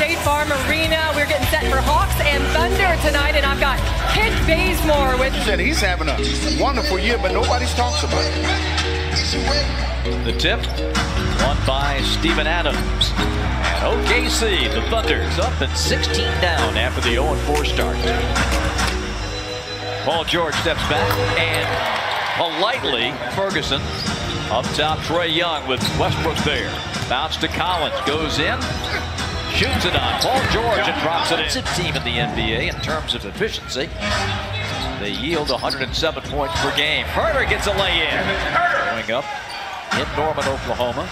State Farm Arena. We're getting set for Hawks and Thunder tonight, and I've got Kid Bazemore with... You said he's having a wonderful year, but nobody's talks about it. The tip, won by Steven Adams. And OKC, the Thunder's up and 16 down after the 0-4 start. Paul George steps back, and politely, Ferguson up top. Trae Young with Westbrook there. Bounce to Collins, goes in, shoots it on Paul George and drops it in. Team in the NBA in terms of efficiency. They yield 107 points per game. Herter gets a lay-in. Going up in Norman, Oklahoma.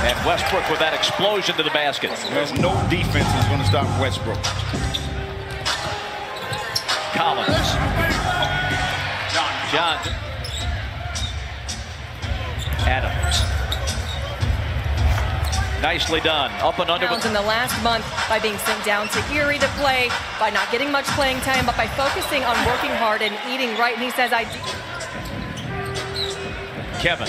And Westbrook with that explosion to the basket. There's no defense that's going to stop Westbrook. Collins. John. Adams. Nicely done. Up and under. In the last month by being sent down to Erie to play, by not getting much playing time, but by focusing on working hard and eating right. And he says, Kevin.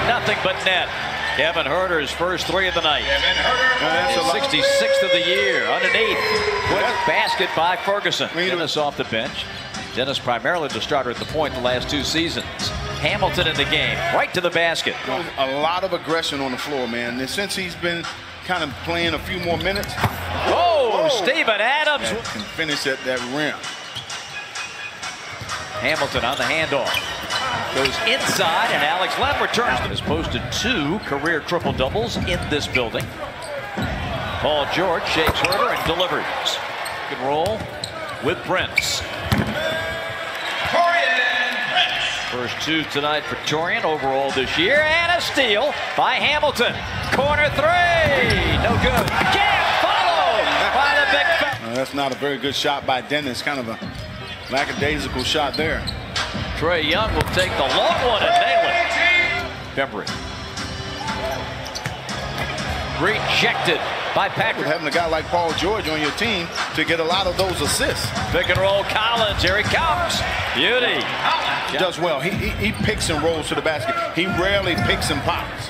Nothing but net. Kevin Herter's first three of the night. 66th of the year. Underneath. Quick basket by Ferguson. Dennis off the bench. Dennis primarily the starter at the point the last two seasons. Hamilton in the game. Right to the basket. A lot of aggression on the floor, man. And since he's been kind of playing a few more minutes. Whoa! Steven Adams. Can finish at that rim. Hamilton on the handoff. Goes inside, and Alex Len returns. Has posted 2 career triple-doubles in this building. Paul George shakes Herter and delivers. Pick and roll with Prince. First 2 tonight for Torian overall this year, and a steal by Hamilton. Corner 3, no good. Can't follow by the big fella. That's not a very good shot by Dennis. Kind of a lackadaisical shot there. Trae Young will take the long one and nail it. Pembry. Rejected by Patrick. Having a guy like Paul George on your team to get a lot of those assists. Pick and roll Collins. Here he comes. Beauty. He does well. He picks and rolls to the basket. He rarely picks and pops.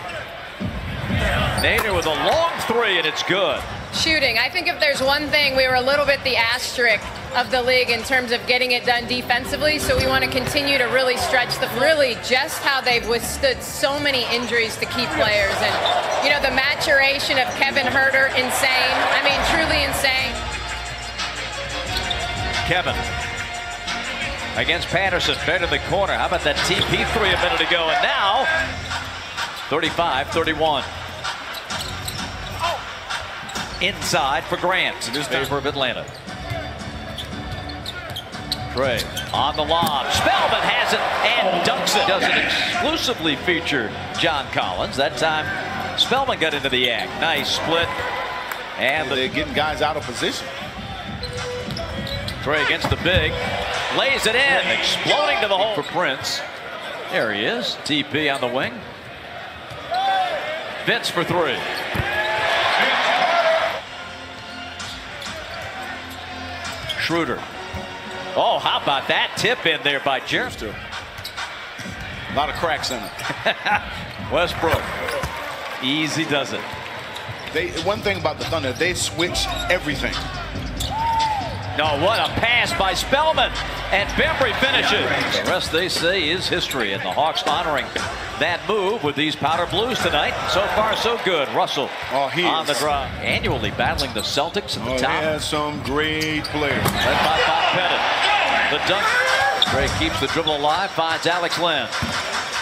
Nader with a long 3, and it's good. Shooting. I think if there's one thing, we were a little bit the asterisk of the league in terms of getting it done defensively, so we want to continue to really stretch the really just how they've withstood so many injuries to key players. And, you know, the maturation of Kevin Herter, insane. I mean, truly insane. Kevin against Patterson, fed in the corner. How about that TP 3 a minute ago? And now, 35-31. Inside for Grant in favor of Atlanta. Trae on the lob. Spellman has it and dunks it. Doesn't exclusively feature John Collins. That time, Spellman got into the act. Nice split. And they're getting guys out of position. Trae against the big. Lays it in. Exploding to the hole for Prince. There he is. TP on the wing. Vince for 3. Schroeder. Oh, how about that tip in there by Jerry? A lot of cracks in it. Westbrook. Easy does it. One thing about the Thunder, they switch everything. No, what a pass by Spellman. And Bembry finishes. The rest, they say, is history. And the Hawks honoring that move with these powder blues tonight. So far, so good. Russell on the drive. Annually battling the Celtics at the top. He has some great players. Led by Bob Pettit. The dunk. Trae keeps the dribble alive, finds Alex Len.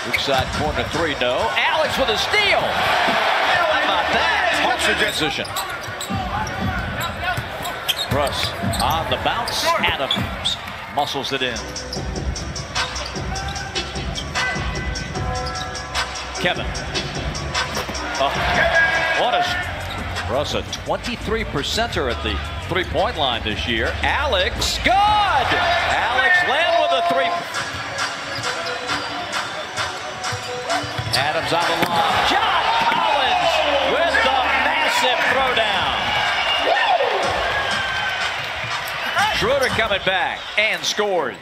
Weak side corner 3, no. Alex with a steal. How about that? Transition. Russ on the bounce. Adams muscles it in. Kevin. What a... Russ, a 23%er at the three-point line this year. Alex, good! Alex Len with a 3. Adams on the line. John Collins with the massive throwdown. Schroeder coming back and scored.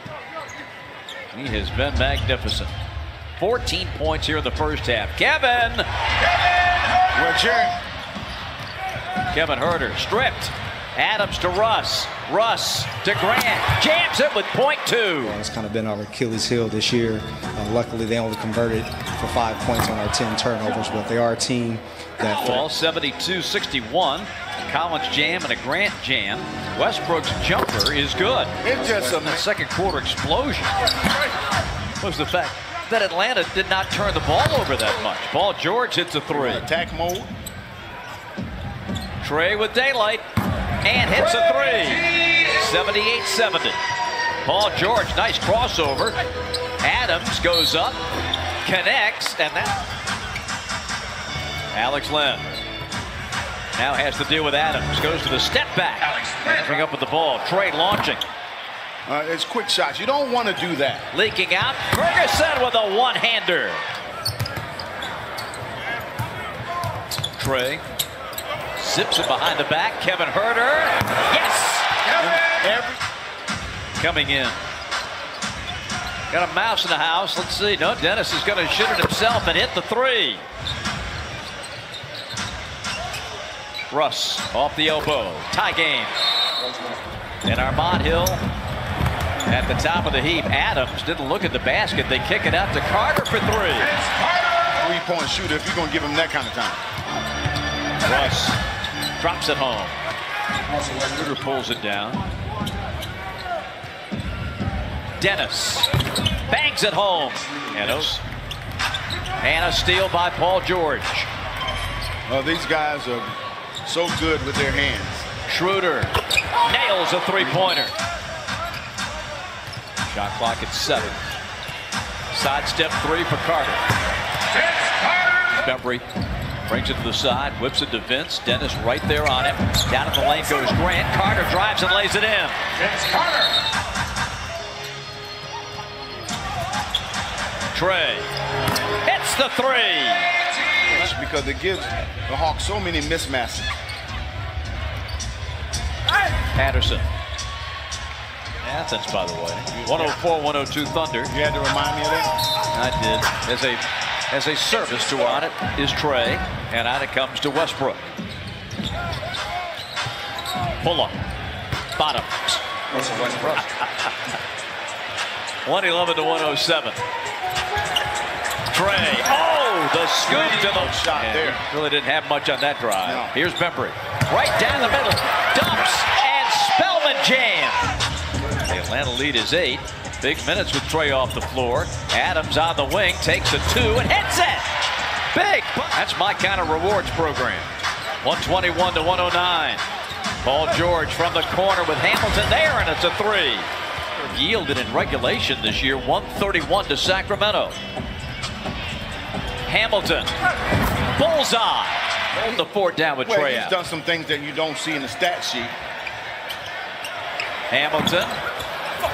He has been magnificent. 14 points here in the first half. Kevin! Well, Jerry, Kevin Huerter stripped. Adams to Russ. Russ to Grant. Jams it with .2. It's kind of been our Achilles heel this year. Luckily, they only converted for 5 points on our 10 turnovers, but they are a team that... Ball 72-61. A Collins jam and a Grant jam. Westbrook's jumper is good. It's just The second quarter explosion was the fact that Atlanta did not turn the ball over that much. Paul George hits a three. Attack mode. Trey with daylight and hits a three. 78-70. Paul George, nice crossover. Adams goes up, connects, and that. Alex Len now has to deal with Adams. Goes to the step back. Bring up with the ball. Trey launching. It's quick shots. You don't want to do that. Leaking out. Ferguson with a one-hander. Trey zips it behind the back. Kevin Huerter. Yes! Coming in. Got a mouse in the house. Let's see. No, Dennis is going to shoot it himself and hit the three. Russ off the elbow. Tie game. And Armand Hill at the top of the heap. Adams didn't look at the basket. They kick it out to Carter for three. Three-point shooter if you're going to give him that kind of time. Russ drops it home. Schroeder pulls it down. Dennis bangs it home. And a steal by Paul George. These guys are so good with their hands. Schroeder nails a three-pointer. Shot clock at 7. Sidestep three for Carter. Bembry brings it to the side, whips it to Vince. Dennis right there on him. Down at the lane goes Grant. Carter drives and lays it in. Vince Carter. Trey hits the three. Because it gives the Hawks so many mismatches. Patterson. Athens, by the way. 104-102 Thunder. You had to remind me of that? I did. As a service to on it is Trey, and on it comes to Westbrook. Pull up. Bottom. 111-107. Trey. Oh, the scoop to the shot there. Really didn't have much on that drive. No. Here's Bembry. Right down the middle. Dumps and Spellman jam. The Atlanta lead is 8. Big minutes with Trey off the floor. Adams on the wing, takes a 2 and hits it. Big. That's my kind of rewards program. 121-109. Paul George from the corner with Hamilton there, and it's a 3. Yielded in regulation this year, 131 to Sacramento. Hamilton, bullseye. Hold the fort down with Trey He's out. done some things that you don't see in the stat sheet. Hamilton,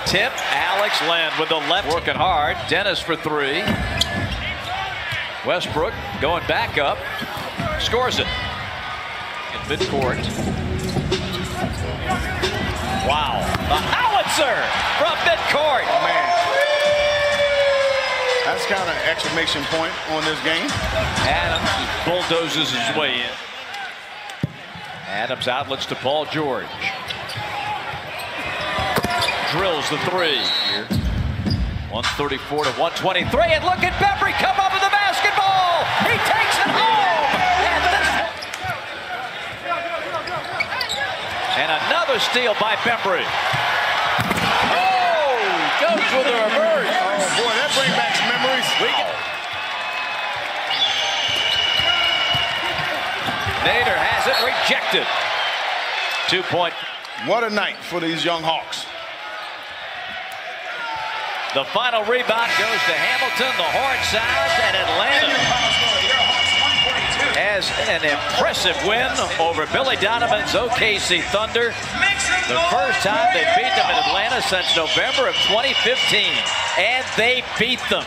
tip, Alex Len with the left, working hard. Dennis for 3. Westbrook going back up, scores it in midcourt. Wow, the howitzer from midcourt. Oh, man. That's kind of an exclamation point on this game. Adams bulldozes his way in. Adams outlets to Paul George. Drills the 3 here. 134-123, and look at Bembry come up with the basketball. He takes it home. And another steal by Bembry. Oh, goes with the reverse. Oh boy, that brings back some memories. Nader has it rejected. 2-point. What a night for these young Hawks. The final rebound goes to Hamilton. The horn sounds, and Atlanta has an impressive win over Billy Donovan's OKC Thunder. The first time they beat them in Atlanta since November of 2015, and they beat them.